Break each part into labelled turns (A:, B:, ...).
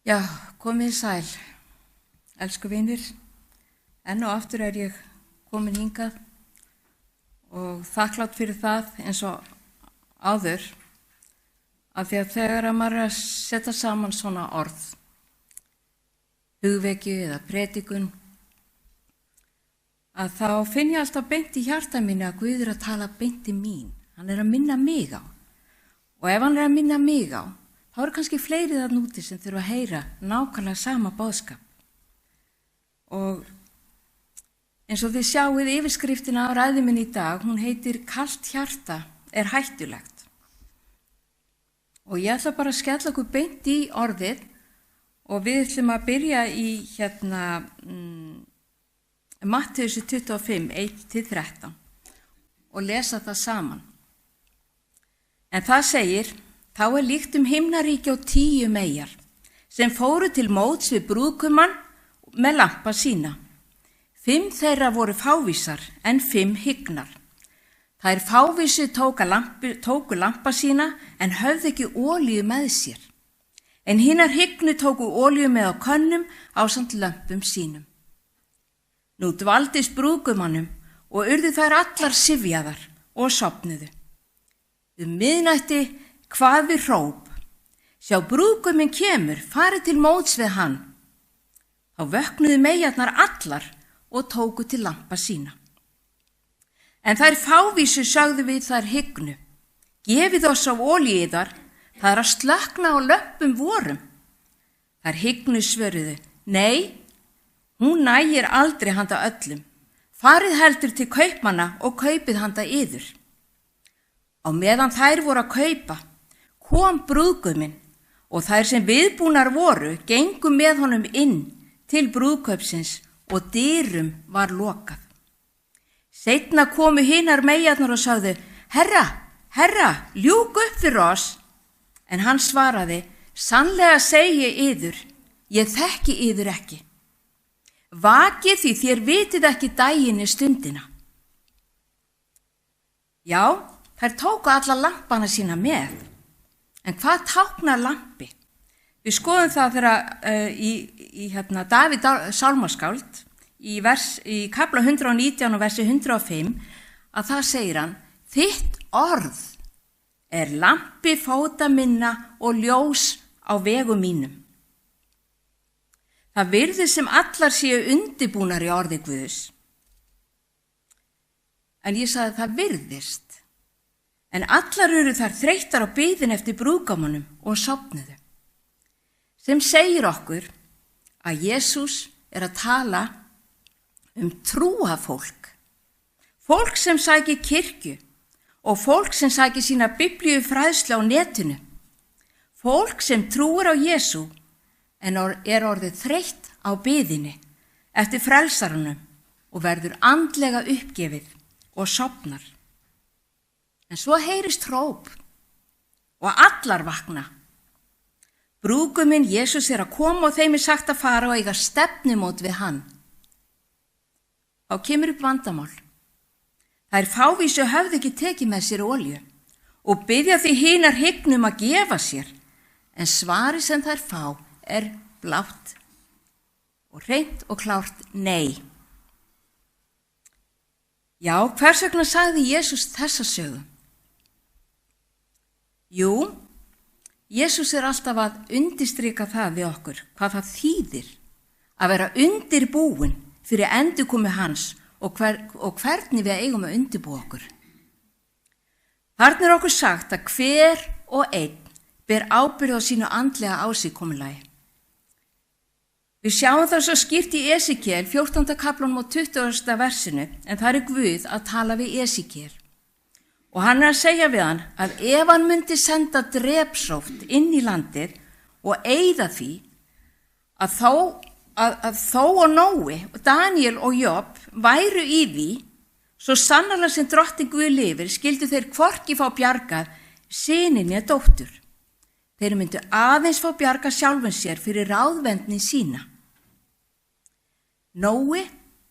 A: Já, komið sæl, elsku vinir. Enn og aftur ég komin hingað og þakklátt fyrir það eins og áður, af því að þegar maður er að setja saman svona orð, hugvekju eða predikun, að þá finn ég alltaf beint í hjarta mínu að Guð er að tala beint í mín. Hann er að minna mig á. Og ef hann er að minna mig á, þá eru kannski fleiri þarna úti sem þurfa að heyra nákvæmlega sama boðskap. Og eins og þið sjáið yfirskriftina á ræðu minni í dag, hún heitir Kalt hjarta er hættulegt. Og ég ætla bara að skella okkur beint í orðið og við ætlum að byrja í Mattheus 25, 1-13 og lesa það saman. En það segir: þá er líkt himnaríki á 10 meyjar sem fóru til móts við brúðkumann með lampa sína. 5 þeirra voru fávísar en 5 hygnar. Þær fávísu tóku lampa sína en höfðu ekki olíu með sér. En hinar hygnu tóku olíu með á könnum ásamt lömpum sínum. Nú dvaldist brúðkumannum og urðu þær allar syfjaðar og sofnuðu. Miðnætti kvað við hróp: sjá, brúðguminn kemur, farið til móts við hann. Þá vöknuðu meyjarnar allar og tóku til lampa sína. En þær fávísu sögðu við þær hygnu: gefið oss á olíuðar, það er að slökkna á lömpum vorum. Þær hygnu svöruðu: nei, hún nægir aldrei handa öllum. Farið heldur til kaupmanna og kaupið handa yður. Á meðan þær voru að kaupa, kom brúðguminn og þær sem viðbúnar voru gengu með honum inn til brúðkaupsins og dyrum var lokað. Seinna komu hinar meyjarnar og sagði: herra, herra, ljúk upp fyrir oss. En hann svaraði: sannlega segi yður, ég þekki yður ekki. Vakið því þér vitið ekki daginn stundina. Já, þær tóku alla lampana sína með. En hvað táknar lampi? Við skoðum það þegar í Davíð sálmaskáld í kafla 119 og versi 105 að það segir hann: þitt orð er lampi fóta minna og ljós á vegum mínum. Það virðist sem allar séu undirbúnar í orði Guðs. En ég sagði það virðist. En allar eru þar þreyttar á biðin eftir brúðgumnum og sofnuðu. Sem segir okkur að Jesús er að tala trúafólk. Fólk sem sækir kirkju og fólk sem sækir sína biblíu fræðslu á netinu. Fólk sem trúir á Jesú en er orðið þreytt á biðinni eftir frelsarunum og verður andlega uppgefið og sofnar. En svo heyrist hróp og allar vakna. Brúðguminn Jesús er að koma og þeim er sagt að fara og eiga stefnumót við hann. Þá kemur upp vandamál. Þær fávísu höfðu ekki tekið með sér olíu og biðja því hinar hygnu að gefa sér, en svari sem þær fá er blátt og hreint og klárt nei. Já, hvers vegna sagði Jesús þessa sögu? Jú, Jesús er alltaf að undirstrika það við okkur, hvað það þýðir að vera undirbúin fyrir endurkomu hans og hvernig við eigum að undirbúa okkur. Þarna er okkur sagt að hver og einn ber ábyrgð á sínu andlega ásigkomulagi. Við sjáum það svo skýrt í Esekiel 14. kaflanum og 20. versinu, en það er Guð að tala við Esekiel. Og hann er að segja við hann að ef hann myndi senda drepsótt inn í landið og eyða því, að þó og Nói, Daniel og Job væru í því, svo sannarlega sem drottinn Guð lifir, skyldu þeir hvorki fá bjargað syninni eða dóttur. Þeir myndu aðeins fá bjargað sjálfum sér fyrir ráðvendni sína. Nói,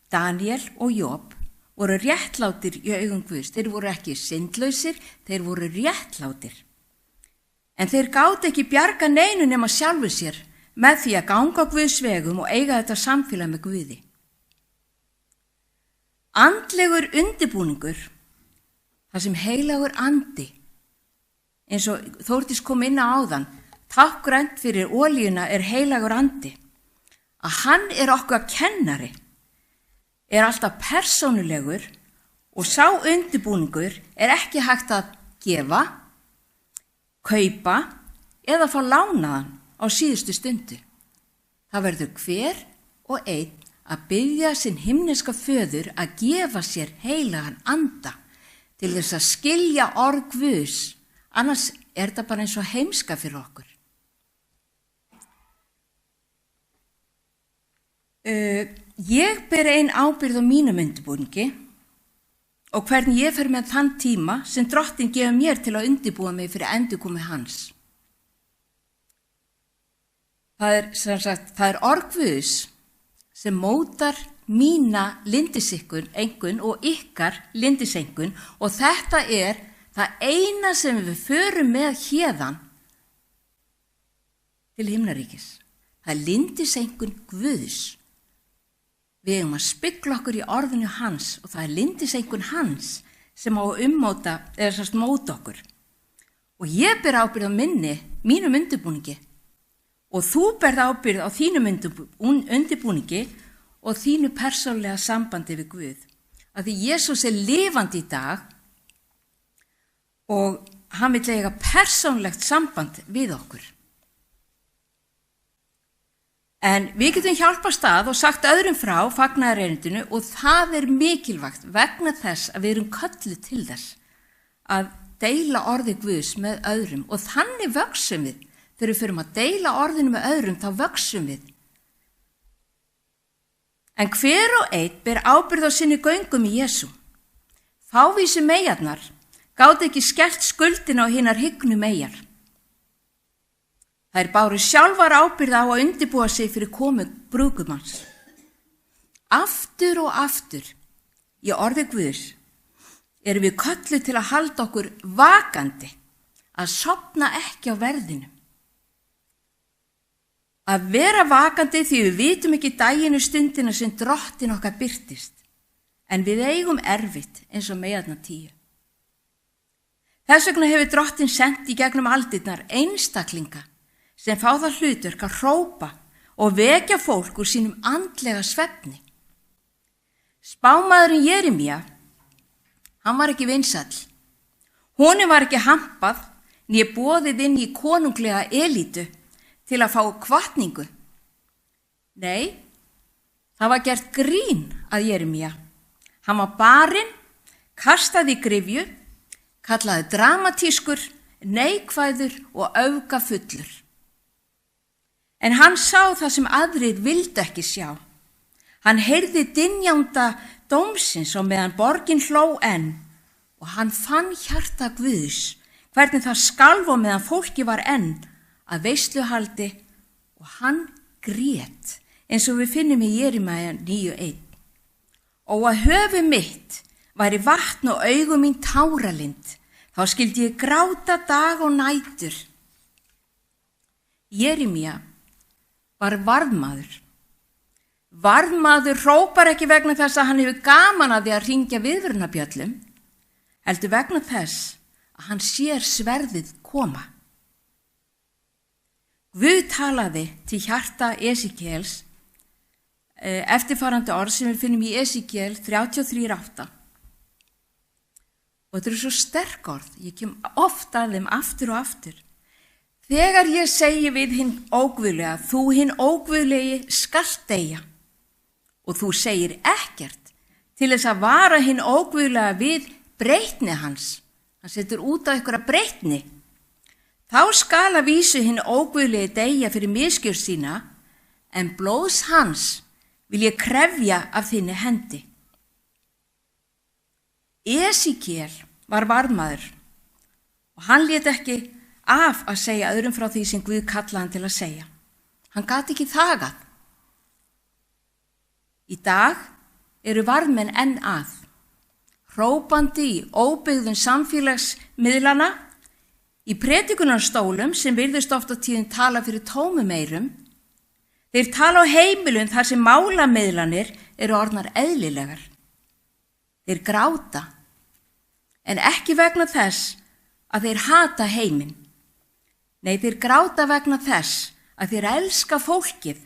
A: Daniel og Job voru réttlátir í augum Guðs. Þeir voru ekki syndlausir, þeir voru réttlátir. En þeir gátu ekki bjarga neinu nema sjálfu sér með því að ganga á Guðs vegum og eiga þetta samfélag með Guði. Andlegur undirbúningur, það sem heilagur andi, eins og Þórdís kom inn á áðan, tákgrænt fyrir olíuna er heilagur andi, að hann er okkar kennari, er alltaf persónulegur og sá undirbúningur er ekki hægt að gefa, kaupa eða fá lánaðan á síðustu stundu. Það verður hver og einn að biðja sinn himneska föður að gefa sér heilagan anda til þess að skilja orð Guðs, annars er það bara eins og heimska fyrir okkur. Ég ber ein ábyrgð á mínum undirbúningi og hvernig ég fer með þann tíma sem Drottinn gefur mér til að undirbúa mig fyrir endurkomu hans. Það er orð Guðs sem mótar mína lindisengun og ykkar lindisengun og þetta er það eina sem við förum með héðan til himnaríkis. Það er lindisengun Guðs. Við eigum að spegla okkur í orðinu hans og það er lindisengun hans sem á að móta okkur. Og ég ber ábyrgð á mínum undirbúningi og þú berð ábyrgð á þínum undirbúningi og þínu persónulega sambandi við Guð. Af því Jesús er lifandi í dag og hann vill eiga persónulegt samband við okkur. En við getum hjálpast að og sagt öðrum frá fagnaðarerindinu og það er mikilvægt vegna þess að við erum kölluð til þess að deila orði Guðs með öðrum og þannig vöxum við. Þegar við förum að deila orðinu með öðrum þá vöxum við. En hver og einn ber ábyrgð á sinni göngum í Jesú. Fávísu meyjarnar gátu ekki skellt skuldina á hinar hygnu meyjar. Þær báru sjálfar ábyrgð á að undirbúa sig fyrir komu brúðgumans. Aftur og aftur í orði Guðs erum við kölluð til að halda okkur vakandi, að sofna ekki á verðinum. Að vera vakandi því við vitum ekki daginn og stundina sem Drottinn okkar birtist, en við eigum erfitt eins og meyjarnar 10. Þess vegna hefur Drottinn sent í gegnum aldirnar einstaklinga sem fá það hlutverk að hrópa og vekja fólk úr sínum andlega svefni. Spámaðurinn Jeremía, hann var ekki vinsæll. Honum var ekki hampað né boðið inn í konunglega elítu til að fá hvatningu. Nei, það var gert grín að Jeremía. Hann var barinn, kastaði í gryfju, kallaði dramatískur, neikvæður og öfgafullur. En hann sá það sem aðrir vildu ekki sjá. Hann heyrði dynjanda dómsins og meðan borgin hló enn og hann fann hjarta Guðs, hvernig það skalf og meðan fólki var enn að veisluhaldi og hann grét eins og við finnum í Jeremía 9:1. Og að höfuð mitt væri vatn og augu mín táralind, þá skildi ég gráta dag og nætur. Jeremía var varðmaður. Varðmaður hrópar ekki vegna þess að hann hefur gaman að því að hringja viðvörunarbjöllum, heldur vegna þess að hann sér sverðið koma. Guð talaði til hjarta Esikíels eftirfarandi orð sem við finnum í Esikíel 33:8. Og þetta eru svo sterk orð, ég kem oft að þeim aftur og aftur. Þegar ég segi við hinn óguðlega, þú hinn óguðlegi skalt deyja, og þú segir ekkert til þess að vara hinn óguðlega við breytni hans, hann setur út á einhverja breytni, þá skal að vísu hinn óguðlegi deyja fyrir misgjörð sína, en blóðs hans vil ég krefja af þinni hendi. Esikíel var varðmaður og hann lét ekki af að segja öðrum frá því sem Guð kallaði hann til að segja. Hann gat ekki þagað. Í dag eru varðmenn enn að, hrópandi í óbyggðum samfélagsmiðlana, í predikunarstólum sem virðist oft á tíðum tala fyrir tómum eyrum, Þeir tala á heimilum þar sem málamiðlanir eru orðnar eðlilegar. Þeir gráta, en ekki vegna þess að þeir hata heiminn. Nei, þeir gráta vegna þess að þeir elska fólkið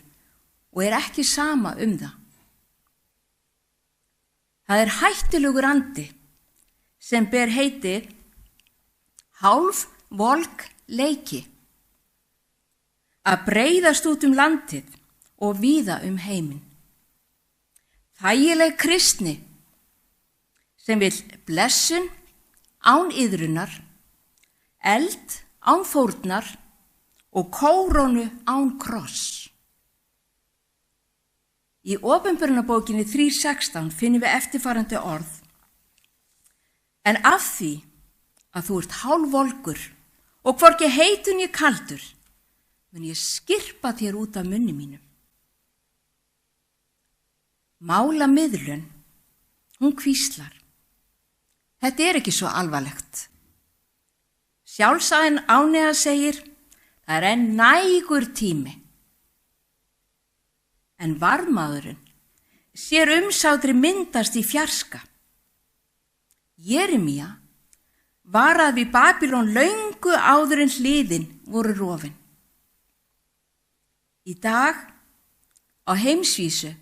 A: og ekki sama það. Það er hættulegur andi sem ber heitið hálfvolk leiki að breiðast út landið og víða heiminn. Þægileg kristni sem vill blessun án iðrunar, eld án fórnar og kórónu án kross. Í Opinberunarbókinni 3:16 finnum við eftirfarandi orð. En af því að þú ert hálfvolgur og hvorki heitun ég kaldur, mun ég skirpa þér út af munni mínum. Málamiðlun, hún hvíslar. Þetta ekki svo alvarlegt. Sjálfsaginn Ánægja segir, það enn nægur tími. En varðmaðurinn sér umsátri myndast í fjarska. Jeremía varaði við Babýlon löngu áður en hliðin voru rofin. Í dag, á heimsvísu,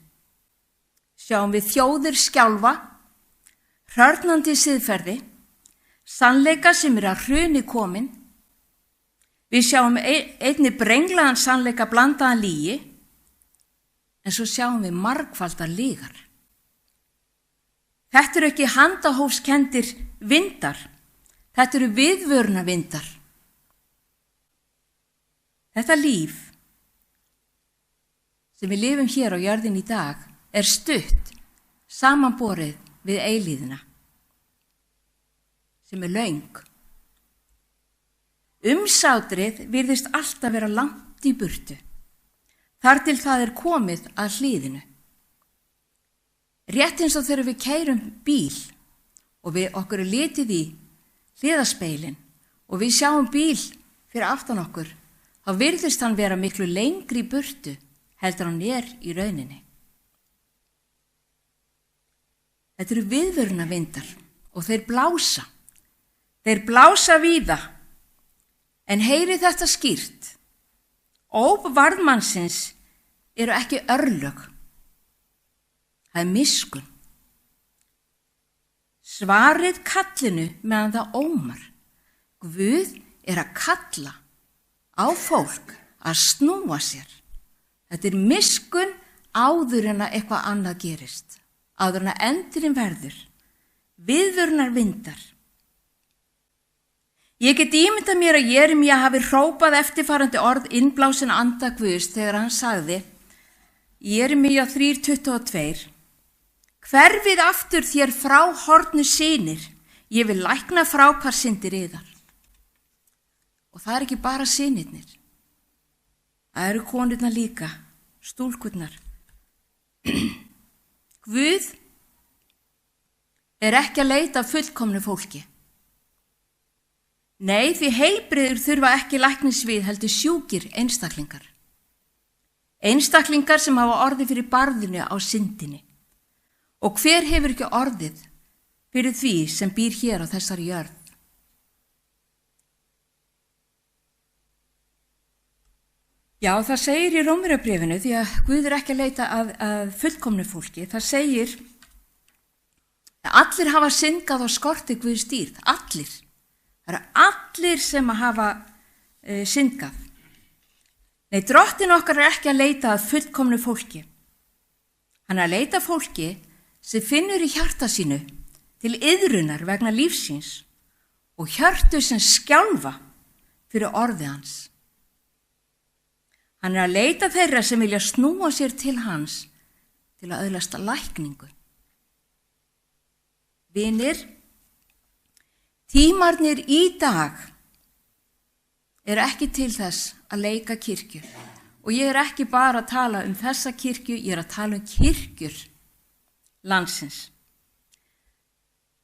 A: sjáum við þjóðir skjálfa, hrörnandi siðferði, sannleika sem að hruni komin. Við sjáum einnig brenglaðan sannleika blandaðan lygi, en svo sjáum við margfaldar lygar. Þetta ekki handahófskendir vindar, þetta viðvörunarvindar. Þetta líf sem við lifum hér á jörðin í dag stutt samanborið við eilíðina, sem löng. Umsátrið virðist alltaf vera langt í burtu, þar til það komið að hliðinu. Rétt eins og þegar við keyrum bíl og okkur litið í hliðarspeilin og við sjáum bíl fyrir aftan okkur, þá virðist hann vera miklu lengri í burtu heldur hann í rauninni. Þetta viðvörunarvindar og þeir blása. Þeir blása víða, en heyri þetta skýrt. Óp varðmannsins ekki örlög. Það miskunn. Svarið kallinu meðan það ómar. Guð að kalla á fólk að snúa sér. Þetta miskunn áður en að eitthvað annað gerist. Áður en að endurinn verður. Viðvörunarvindar. Ég get ímyndað mér að Jeremía hafi hrópað eftirfarandi orð innblásin anda Guðs þegar hann sagði, Jeremía 3:22, hverfið aftur þér frá horfnu synir, ég vil lækna fráhvarssyndir yðar. Og það ekki bara synirnir, það eru konurnar líka, stúlkurnar. Guð ekki að leita að fullkomnu fólki. Nei, því heilbrigðir þurfa ekki læknisvið heldur sjúkir einstaklingar. Einstaklingar sem hafa orðið fyrir barðinu á syndinni. Og hver hefur ekki orðið fyrir því sem býr hér á þessari jörð? Já, það segir í Rómverjabréfinu, því að Guð ekki að leita að fullkomnu fólki. Það segir að allir hafa syndgað og skortið Guðs dýrð. Allir. Það eru allir sem hafa syndgað. Nei, Drottinn okkar ekki að leita að fullkomnu fólki. Hann að leita fólki sem finnur í hjarta sínu til iðrunar vegna lífsins og hjörtu sem skjálfa fyrir orði hans. Hann að leita þeirra sem vilja snúa sér til hans til að öðlast lækningu. Vinir, tímarnir í dag ekki til þess að leika kirkju. Og ég ekki bara að tala þessa kirkju, ég að tala kirkjur landsins.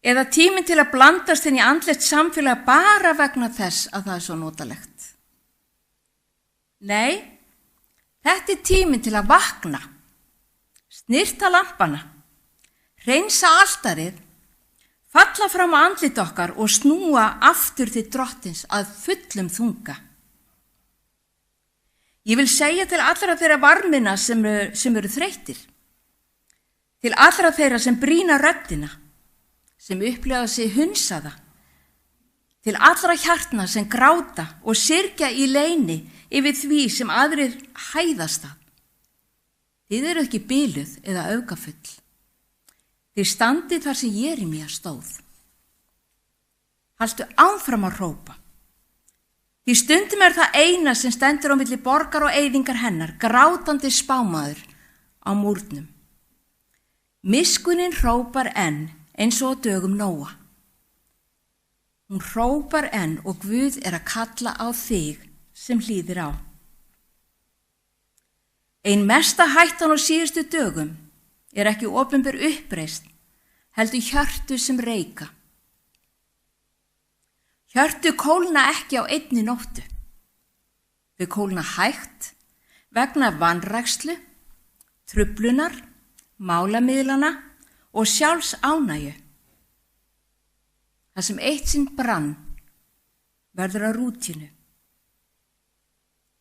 A: Eða tíminn til að blandast inn í andlegt samfélag bara vegna þess að það svo notalegt. Nei, Þetta tíminn til að vakna, snirta lampana, hreinsa altarið, falla fram á andlit okkar og snúa aftur til Drottins að fullum þunga. Ég vil segja til allra þeirra varmina sem eru þreyttir, til allra þeirra sem brýna röddina, sem upplifa sig hunsaða, til allra hjartna sem gráta og syrgja í leyni yfir því sem aðrir hæðast að. Þið eru ekki biluð eða augafull. Þið standið þar sem Jeremía stóð. Haltu áfram að hrópa. Því stundum er það eina sem stendur á milli borgar og eyðingar hennar, grátandi spámaður á múrnum. Miskunnin hrópar enn eins og á dögum Nóa. Hún hrópar enn og Guð er að kalla á þig sem hlýðir á. Ein mesta hættan á síðustu dögum er ekki opinber uppreisn, heldur hjörtu sem reika. Hjörtu kólna ekki á einni nóttu. Þau kólna hægt vegna vanrækslu, truflunar, málamiðlana og sjálfs ánægju. Það sem eitt sinn brann verður að rútínu.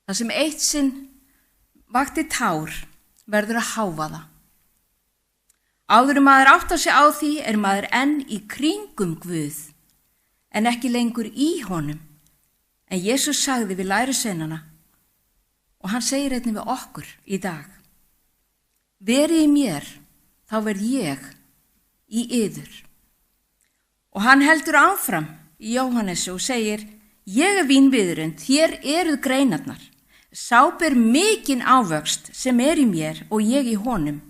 A: Það sem eitt sinn vakti tár verður að hávaða. Áður maður áttar sig á því er maður enn í kringum Guð, en ekki lengur í honum. En Jesús sagði við lærisveinana, og hann segir einnig við okkur í dag: verið í mér, þá verð ég í yður. Og hann heldur áfram í Jóhannesi og segir: ég er vínviðurinn, þér eruð greinarnar. Sá ber mikinn ávöxt sem er í mér og ég í honum,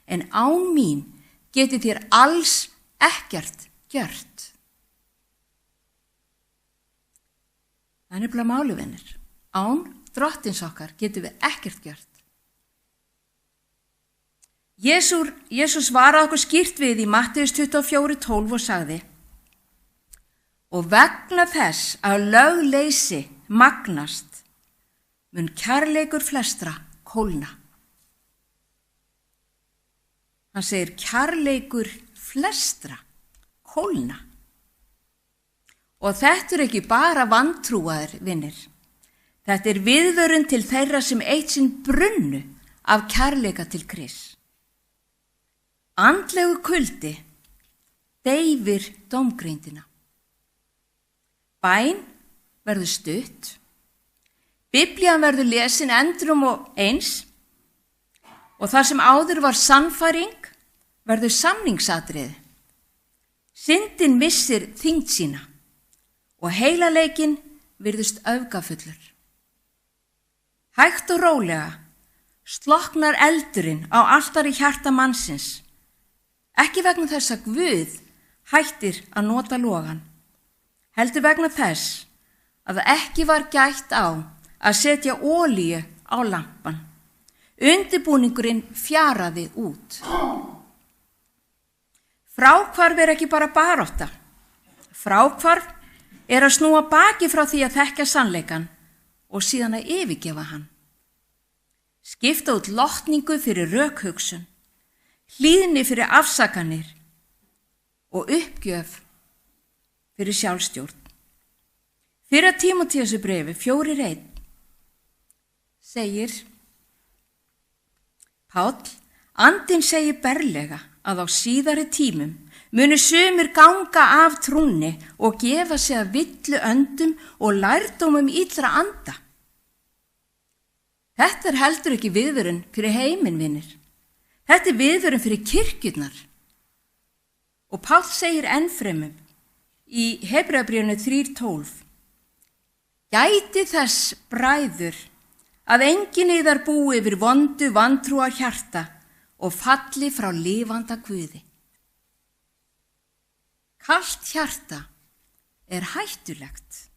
A: en án mín getið þér alls ekkert gjört. Það er nefnilega máli, vinir. Án Drottins okkar getum við ekkert gjört. Jesús varaði okkur skýrt við í Matteus 24:12 og sagði: og vegna þess að lögleysi magnast, mun kærleikur flestra kólna. Hann segir kærleikur flestra kólna. Og þetta er ekki bara vantrúaðir, vinir. Þetta er viðvörun til þeirra sem eitt sinn brunnu af kærleika til Krists. Andlegu kuldi deyfir dómgreindina. Bæn verður stutt, Biblían verður lesin endrum og eins, og þar sem áður var sannfæring verður samningsatriði. Syndin missir þyngd sína og heilaleikinn virðist öfgafullur. Hægt og rólega slokknar eldurinn á altari hjarta mannsins, ekki vegna þess að Guð hættir að nota logan, heldur vegna þess að það ekki var gætt á að setja olíu á lampan. Undirbúningurinn fjaraði út. Fráhvarf er ekki bara barátta. Fráhvarf er að snúa baki frá því að þekkja sannleikann og síðan að yfirgefa hann. Skipta út lotningu fyrir rökhugsun, hlýðni fyrir afsakanir og uppgjöf fyrir sjálfstjórn. Fyrra Tímóteusbréfi 4:1 segir Páll: andinn segir berlega að á síðari tímum munu sumir ganga af trúnni og gefa sig að villu öndum og lærdómum illra anda. Þetta er heldur ekki viðvörun fyrir heiminn, vinir. Þetta er viðvörun fyrir kirkjurnar. Og Páll segir ennfremur í Hebreabréfinu 3:12: gæti þess, bræður, að enginn yðar búi yfir vondu vantrúar hjarta og falli frá lifanda Guði. Kalt hjarta er hættulegt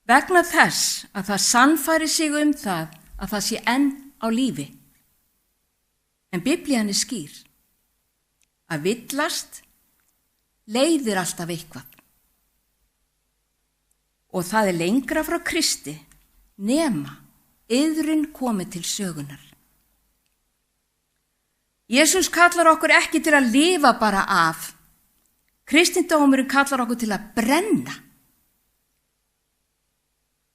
A: vegna þess að það sannfæri sig það að það sé enn á lífi. En Biblían er skýr. Að villast leiðir alltaf eitthvað. Og það er lengra frá Kristi nema iðrun komi til sögunar. Jesús kallar okkur ekki til að lifa bara af. Kristindómurinn kallar okkur til að brenna.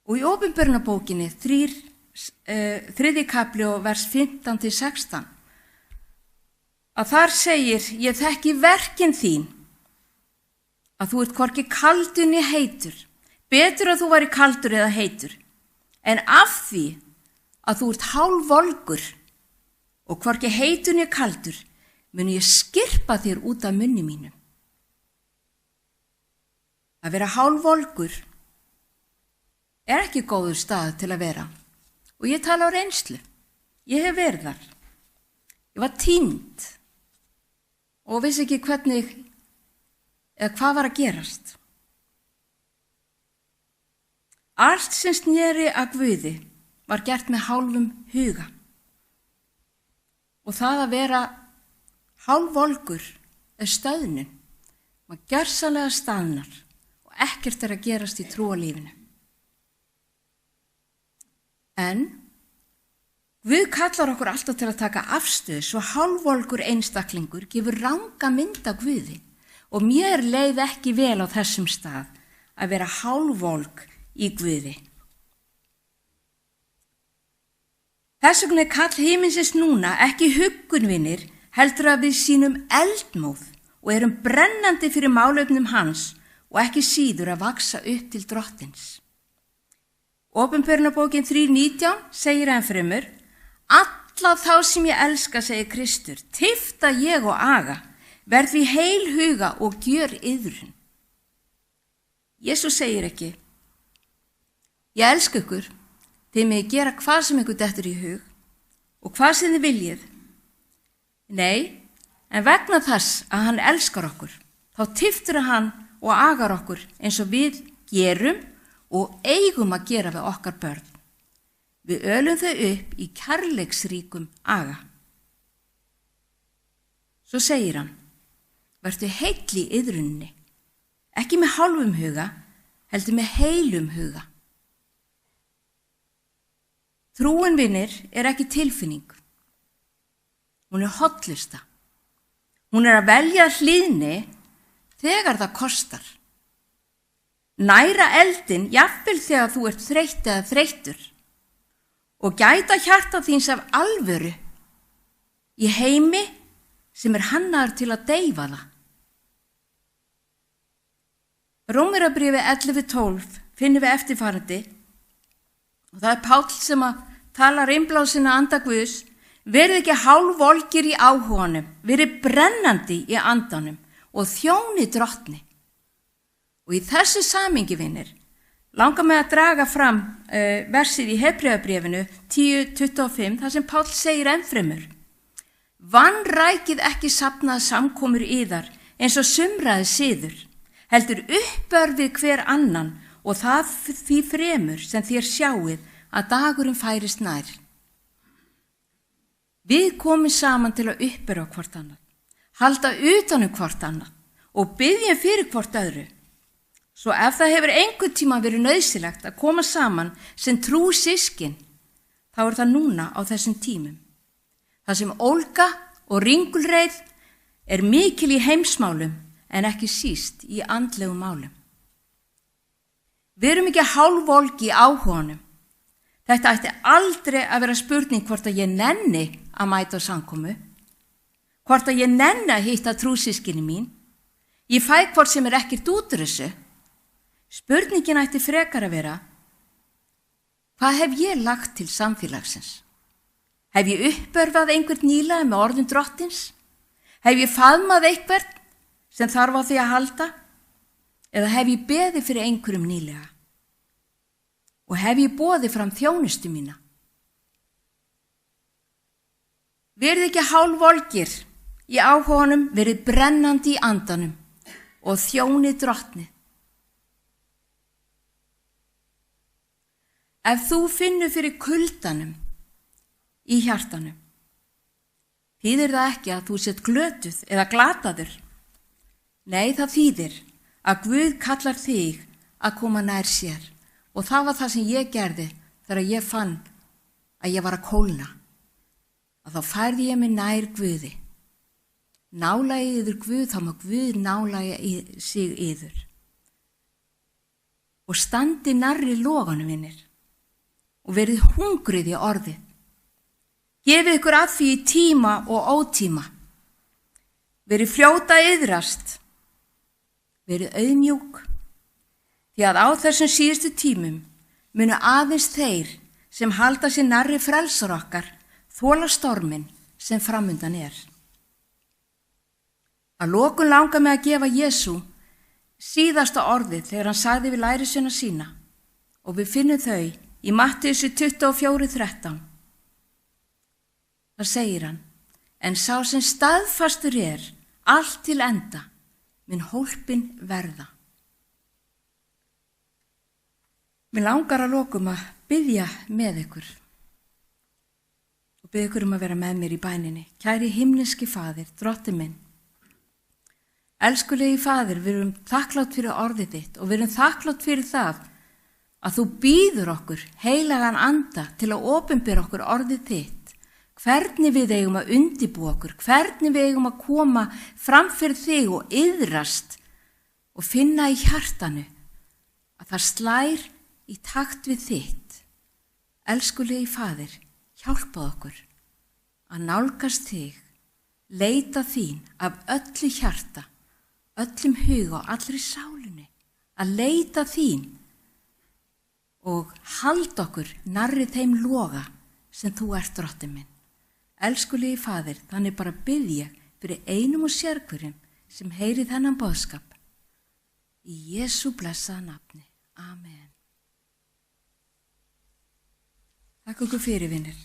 A: Og í Opinberunarbókinni 3. kapli og vers 15-16 að þar segir: ég þekki verkin þín, að þú ert hvorki kaldur né heitur. Betur að þú væri kaldur eða heitur, en af því að þú ert hálfvolgur og hvorki heitur né kaldur, mun ég skirpa þér út af munni mínum. Að vera hálfvolgur er ekki góður stað til að vera, og ég tala á reynslu. Ég hef verið þar. Ég var týnd og vissi ekki hvernig eða hvað var að gerast. Allt sem sneri að Guði var gert með hálfum huga. Og það að vera hálfvolgur er stöðnun. Maður gjörsamlega staðnar og ekkert er að gerast í trúarlífinu. En Guð kallar okkur alltaf til að taka afstöðu, svo hálfvolgur einstaklingur gefur ranga mynd af Guði, og mér leið ekki vel á þessum stað að vera hálfvolg í Guði. Þess vegna er kall himinsins núna ekki huggunvinir, heldur að við sýnum eldmóð og erum brennandi fyrir málefnum hans og ekki síður að vaksa upp til drottins. Opinberunarbókin 3:19 segir ennfremur: alla þá sem ég elska, segir Kristur, tifta ég og aga, verð því heil huga og gjör iðrun. Jesús segir ekki: ég elska ykkur, þið megið gera hvað sem ykkur dettur í hug og hvað sem þið viljið. Nei, en vegna þess að hann elskar okkur, þá tiftur hann og agar okkur eins og við gerum og eigum að gera við okkar börn. Við ölum þau upp í kærleiksríkum aga. Svo segir hann: vertu heill í iðrunni, ekki með hálfum huga, heldur með heilum huga. Trúin, vinir, er ekki tilfinning. Hún er hollusta. Hún er að velja hlýðni þegar það kostar. Næra eldin jafnvel þegar þú ert þreytt eða þreyttur, og gæta hjarta þíns af alvöru í heimi sem er hannaður til að deyfa það. Rómverjabréfi 11:12 finnum við eftirfarandi, og það er Páll sem að talar innblásina anda Guðs: verið ekki hálfvolgir í áhuganum, verið brennandi í andanum og þjóni drottni. Og í þessu samhengi, vinir, langar mig að draga fram versið í Hebreabréfinu 10:25, þar sem Páll segir ennfremur: vanrækið ekki safnað samkomur yðar eins og sumraði siður, heldur uppörfið hver annan, og það því fremur sem þér sjáið að dagurinn færist nær. Við komum saman til að uppörfa hvort annað, halda utan hvort annað og biðja fyrir hvort öðru. Svo ef það hefur einhvern tíma verið nauðsynlegt að koma saman sem trú systkin, þá er það núna á þessum tímum. Það sem ólga og ringulreið er mikil í heimsmálum en ekki síst í andlegum málum. Við erum ekki hálfvolgi í áhuganum. Þetta ætti aldrei að vera spurning hvort að ég nenni að mæta á samkomu, hvort að ég nenni að hitta trúsystkini mín. Ég fæ hvort sem er ekkert út úr þessu. Spurningin ætti frekar að vera: hvað hef ég lagt til samfélagsins? Hef ég uppörfað einhvern nýlega með orðum drottins? Hef ég faðmað einhvern sem þarf á því að halda? Eða hef ég beðið fyrir einhverjum nýlega? Og hef ég boðið fram þjónustu mína? Verið ekki hálfvolgir í áhuganum, verið brennandi í andanum og þjónið drottni. Ef þú finnur fyrir kuldanum í hjartanum, þýðir það ekki að þú sett glötuð eða glataður. Nei, það þýðir að Guð kallar þig að koma nær sér, og það var það sem ég gerði þegar ég fann að ég var að kólna, að þá færði ég mig nær Guði. Nálagi yður Guð, þá má Guð nálagi sig yður. Og standi nærri loganum vinnir og verið hungrið í orðið. Gefið ykkur að því í tíma og ótíma. Verið fljóta að iðrast. Verið auðmjúk. Því að á þessum síðustu tímum munu aðeins þeir sem halda sér nærri frelsar okkar þola storminn sem framundan er. Að lokum langar mig að gefa Jesú síðasta orðið þegar hann sagði við lærisveina sína og við finnum þau í Mattheus 24:13. Þar segir hann, en sá sem staðfastur er allt til enda mun hólpin verða. Mér langar að lokum að biðja með ykkur og biðja ykkur að vera með mér í bæninni. Kæri himneski Faðir, Drottinn minn. Elskulegi Faðir, við erum þakklátt fyrir orðið þitt og við erum þakklátt fyrir það að þú býður okkur heilagan anda til að opinbera okkur orðið þitt. Hvernig við eigum að undibúa okkur, hvernig við eigum að koma fram fyrir þig og iðrast og finna í hjartanu að það slær í takt við þitt. Elskulegi Faðir, hjálpað okkur að nálgast þig, leita þín af öllu hjarta, öllum huga og allri sálinni, að leita þín og halda okkur nærri þeim loga sem þú ert, Drottinn minn. Elskulegi Faðir, þannig bara bið ég fyrir einum og sérhverjum sem heyri þennan boðskap. Í Jesú blessaða nafni. Amen. Takk okkur fyrir, vinir.